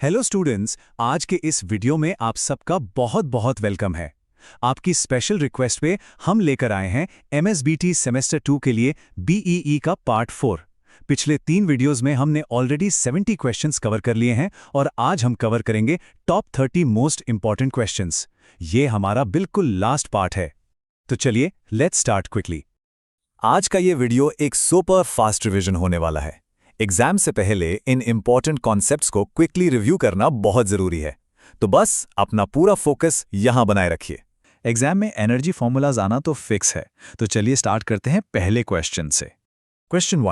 Hello students, आज के इस वीडियो में आप सबका बहुत बहुत वेलकम है। आपकी स्पेशल रिक्वेस्ट पे हम लेकर आए हैं एमएसबीटी सेमेस्टर 2 के लिए बीईई का पार्ट 4। पिछले 3 वीडियोस में हमने ऑलरेडी 70 क्वेश्चंस कवर कर लिए हैं और आज हम कवर करेंगे टॉप 30 मोस्ट इंपॉर्टेंट क्वेश्चंस। ये हमारा बिल्कुल लास्ट पार्ट है। तो चलिए लेट्स स्टार्ट क्विकली। आज का ये वीडियो एक सुपर फास्ट रिवीजन होने वाला है। एग्जाम से पहले इन इंपॉर्टेंट कॉन्सेप्ट्स को क्विकली रिव्यू करना बहुत जरूरी है, तो बस अपना पूरा फोकस यहां बनाए रखिए। एग्जाम में एनर्जी फॉर्मूलाज आना तो फिक्स है, तो चलिए स्टार्ट करते हैं पहले क्वेश्चन से। Question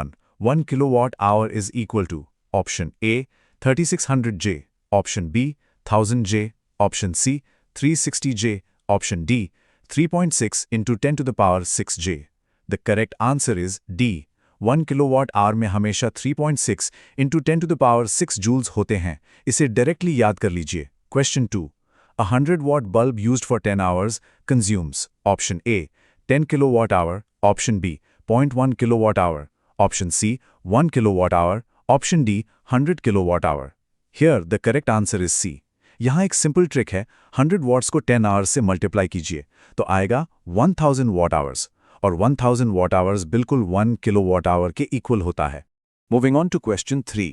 1 kilowatt hour is equal to option A 3600J, option B 1000J, option C 360J, option D 3.6 into 10 to the power 6J। The correct answer is D. 1 kilowatt hour में हमेशा 3.6 into 10 to the power 6 joules होते हैं। इसे directly याद कर लीजिए। Question 2, 100 watt bulb used for 10 hours consumes option A 10 kilowatt hour, option B 0.1 kilowatt hour, option C 1 kilowatt hour, option D 100 kilowatt hour। Here the correct answer is C। यहाँ एक simple trick है, 100 watts को 10 hours से multiply कीजिए तो आएगा 1000 what hours, और 1000 what hours बिल्कुल 1 किलोवाट आवर के इक्वल होता है। Moving on to question 3,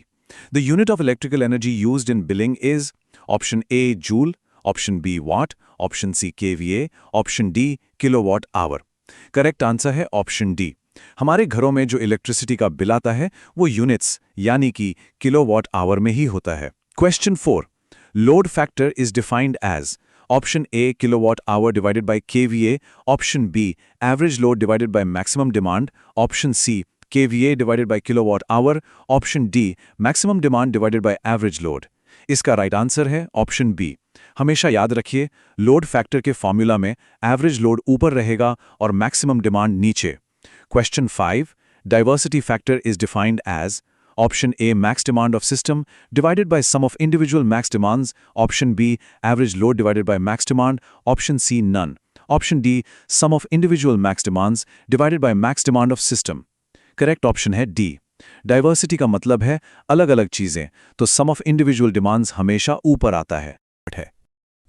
the unit of electrical energy used in billing is option A joule, option B watt, option C KVA, option D kilowatt hour. Correct answer है option D. हमारे घरों में जो electricity का bill आता है वो units यानी कि किलोवाट आवर में ही होता है। Question 4, load factor is defined as option A kilowatt hour divided by kVA, option B average load divided by maximum demand, option C kVA divided by kilowatt hour, option D maximum demand divided by average load। इसका right answer है option B. हमेशा याद रखिए, load factor के formula में average load ऊपर रहेगा और मैक्सिमम डिमांड नीचे। Question 5, diversity factor is defined as option A max demand of system divided by sum of individual max demands, option B average load divided by max demand, option C none, option D sum of individual max demands divided by max demand of system। Correct option है D। Diversity का मतलब है अलग अलग चीजें, तो सम of individual demands हमेशा ऊपर आता है।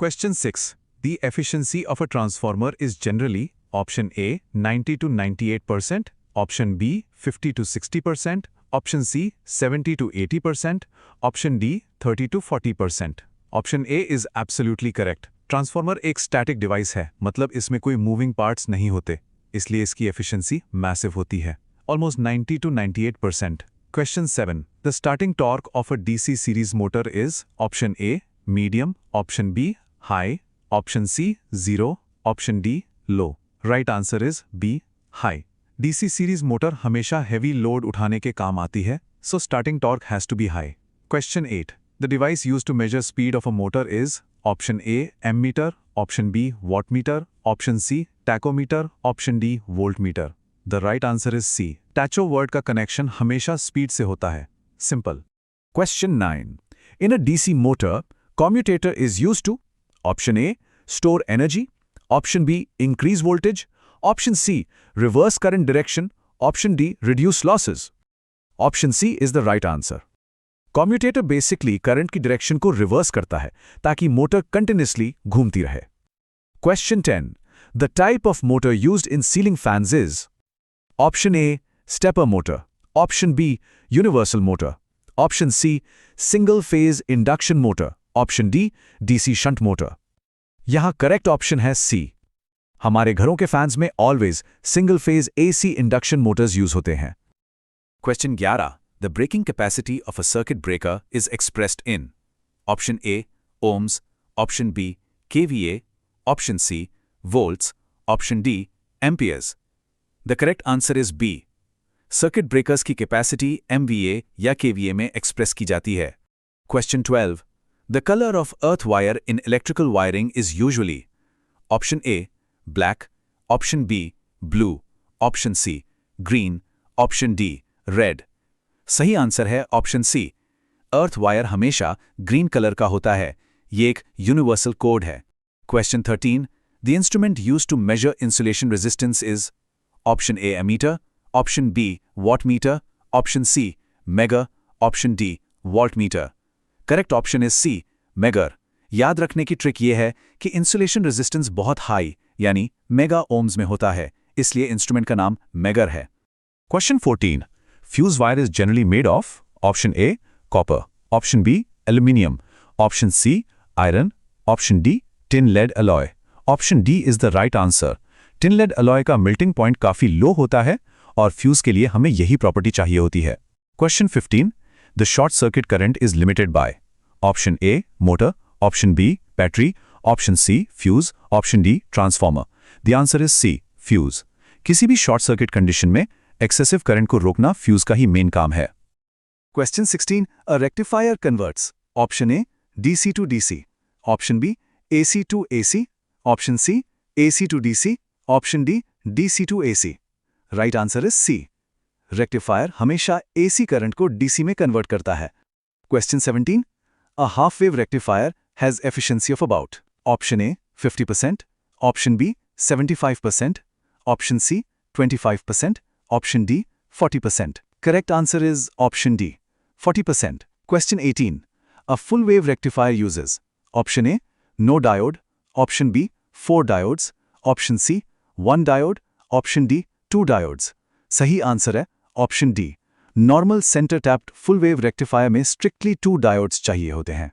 Question 6, the efficiency of a transformer is generally option A 90 to 98%, option B 50 to 60%, option C 70 to 80%, option D 30 to 40%। Option A is absolutely correct. Transformer एक स्टैटिक डिवाइस है, मतलब इसमें कोई moving parts नहीं होते, इसलिए इसकी एफिशिएंसी मैसिव होती है, almost 90 to 98%। Question 7, the starting torque of a DC series motor is option A medium, option B high, option C 0, option D low. Right answer is B high. DC series motor हमेशा heavy load उठाने के काम आती है, so starting torque has to be high. Question 8, the device used to measure speed of a motor is option A ammeter, option B wattmeter, option C tachometer, option D voltmeter. The right answer is C। Tacho word का connection हमेशा speed से होता है, simple. Question 9, in a DC motor commutator is used to option A store energy, option B increase voltage, option C reverse current direction, option D reduce losses। option C is the right answer। Commutator basically current की direction को reverse करता है ताकि motor continuously घूमती रहे। Question 10, the type of motor used in ceiling fans is option A stepper motor, option B universal motor, option C single phase induction motor, option D DC shunt motor. यहां correct option है C। हमारे घरों के fans में always single phase AC induction Motors use होते हैं। Question 11, the breaking capacity of a circuit breaker is expressed in option A ohms, option B KVA, option C volts, option D amperes. The correct answer is B। Circuit breakers की capacity MVA या KVA में express की जाती है। Question 12, the colour of earth wire in electrical wiring is usually option A black, option B blue, option C green, option D red. सही answer है option C। Earth wire हमेशा green colour का होता है, ये एक यूनिवर्सल कोड है। Question 13, the instrument used to measure insulation resistance is option A ammeter, option B wattmeter, option C mega, option D voltmeter. Correct option is C, megger. याद रखने की ट्रिक ये है कि इंसुलेशन रेजिस्टेंस बहुत high यानी mega ohms में होता है, इसलिए इंस्ट्रूमेंट का नाम मेगर है। Question 14, fuse wire is generally made of option A copper, option B aluminium, option C iron, option D tin lead alloy. Option D is the right answer. Tin lead alloy का melting point काफी low होता है और fuse के लिए हमें यही property चाहिए होती है। Question 15, the short circuit current is limited by option A motor, option B battery, option C fuse, option D transformer. The answer is C, fuse. किसी भी शॉर्ट सर्किट कंडीशन में एक्सेसिव करंट को रोकना fuse का ही main काम है। Question 16, a rectifier converts option A DC to DC, option B AC to AC, option C AC to DC, option D DC to AC. Right answer is C, rectifier हमेशा AC current को DC में convert करता है। Question 17, a half wave rectifier has efficiency of about option A 50%, option B 75%, option C 25%, option D 40%। Correct answer is option D 40%। Question 18, a full wave rectifier uses option A no diode, option B 4 diodes, option C 1 diode, option D 2 diodes. सही answer है option D, normal centre tapped full wave rectifier में strictly 2 diodes चाहिए होते हैं।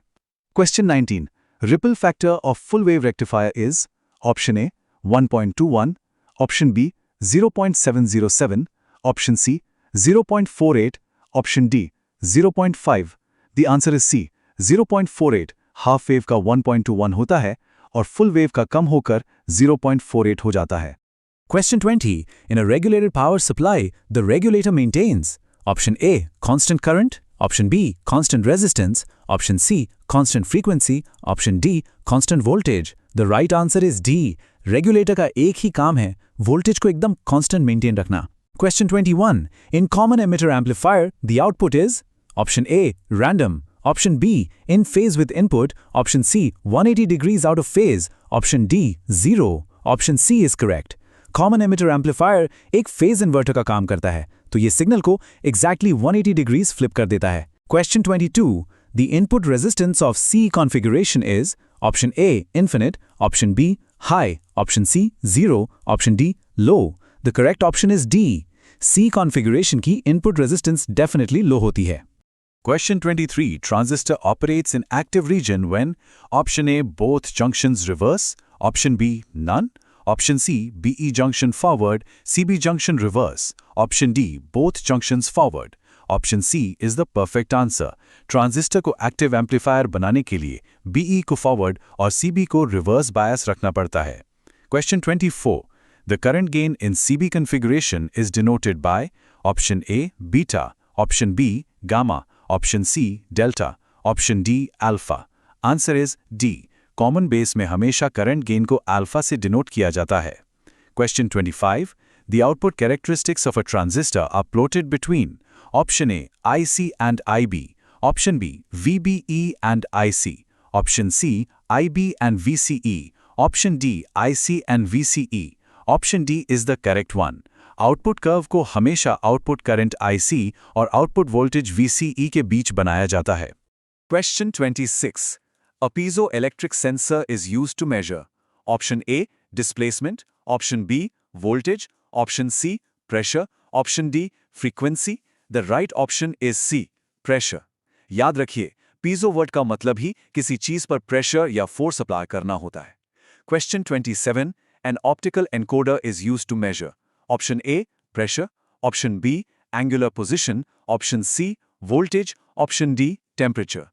Question 19, ripple factor of full wave rectifier is option A 1.21, option B 0.707, option C 0.48, option D 0.5। The answer is C, 0.48। Half wave का 1.21 होता है और full wave का कम होकर 0.48 हो जाता है। Question 20. In a regulated power supply, the regulator maintains option A, constant current, option B, constant resistance, option C, constant frequency, option D, constant voltage. The right answer is D. Regulator का एक ही काम है voltage को एकदम constant maintain रखना। Question 21. In common emitter amplifier, the output is option A, random, option B, in phase with input, option C, 180 degrees out of phase, option D, 0, option C is correct. Common emitter amplifier एक phase inverter का काम करता है, तो ये signal को exactly 180 degrees flip कर देता है। Question 22, the input resistance of C configuration is option A infinite, option B high, option C 0, option D low. The correct option is D, C configuration की इनपुट रेजिस्टेंस डेफिनेटली लो होती है। Question 23, transistor operates in active region when option A both junctions reverse, option B none, option C BE junction forward, CB junction reverse, option D both junctions forward, option C is the perfect answer. Transistor को active amplifier बनाने के लिए BE को forward और CB को reverse bias रखना पड़ता है। Question 24, the current gain in CB configuration is denoted by option A beta, option B gamma, option C delta, option D alpha. Answer is D. Common base में हमेशा current gain को alpha से denote किया जाता है। Question 25, the output characteristics of a transistor are plotted between option A IC and IB, option B VBE and IC, option C IB and VCE, option D IC and VCE, option D is the correct one. Output curve को हमेशा output current IC और output voltage VCE के बीच बनाया जाता है। Question 26, a piezoelectric sensor is used to measure option A displacement, option B voltage, option C pressure, option D frequency. The right option is C pressure. याद रखिए piezo word का मतलब ही किसी चीज पर प्रेशर या फोर्स अप्लाई करना होता है। Question 27, an optical encoder is used to measure option A pressure, option B angular position, option C voltage, option D temperature.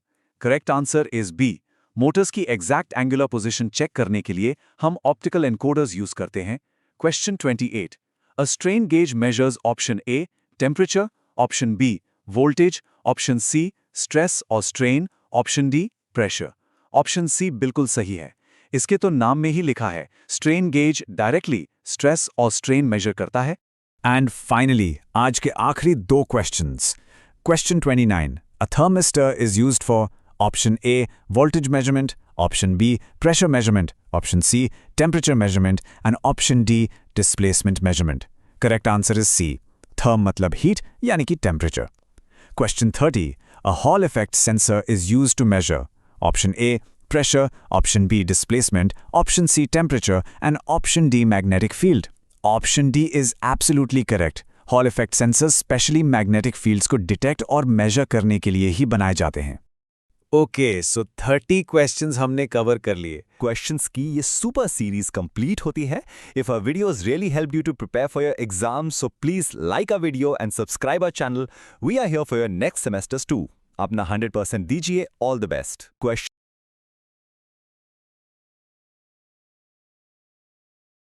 Correct answer is B. Motors की एग्जैक्ट एंगुलर पोजीशन चेक करने के लिए हम optical encoders use करते हैं। Question 28, a strain gauge measures option A temperature, option B voltage, option C stress और strain, option D pressure. Option C बिल्कुल सही है, इसके तो नाम में ही लिखा है स्ट्रेन गेज डायरेक्टली स्ट्रेस और स्ट्रेन मेजर करता है। एंड फाइनली आज के आखिरी 2 questions. Question 29, a thermistor is used for option A voltage measurement, option B pressure measurement, option C temperature measurement and option D displacement measurement. Correct answer is C. Therm मतलब heat यानी कि temperature. Question 30, A Hall effect sensor is used to measure option A, pressure, option B, displacement, option C, temperature, and option D, magnetic field. Option D is absolutely correct. Hall effect sensors specially magnetic fields को detect और major करने के लिए ही बनाए जाते हैं। Okay, सो 30 questions हमने cover कर लिए। क्वेश्चंस की ये सुपर सीरीज कंप्लीट होती है। If our videos really help you to prepare for your exams, so please like our video and subscribe our channel. We are here for your next semesters too. अपना 100% दीजिए। All the best. Question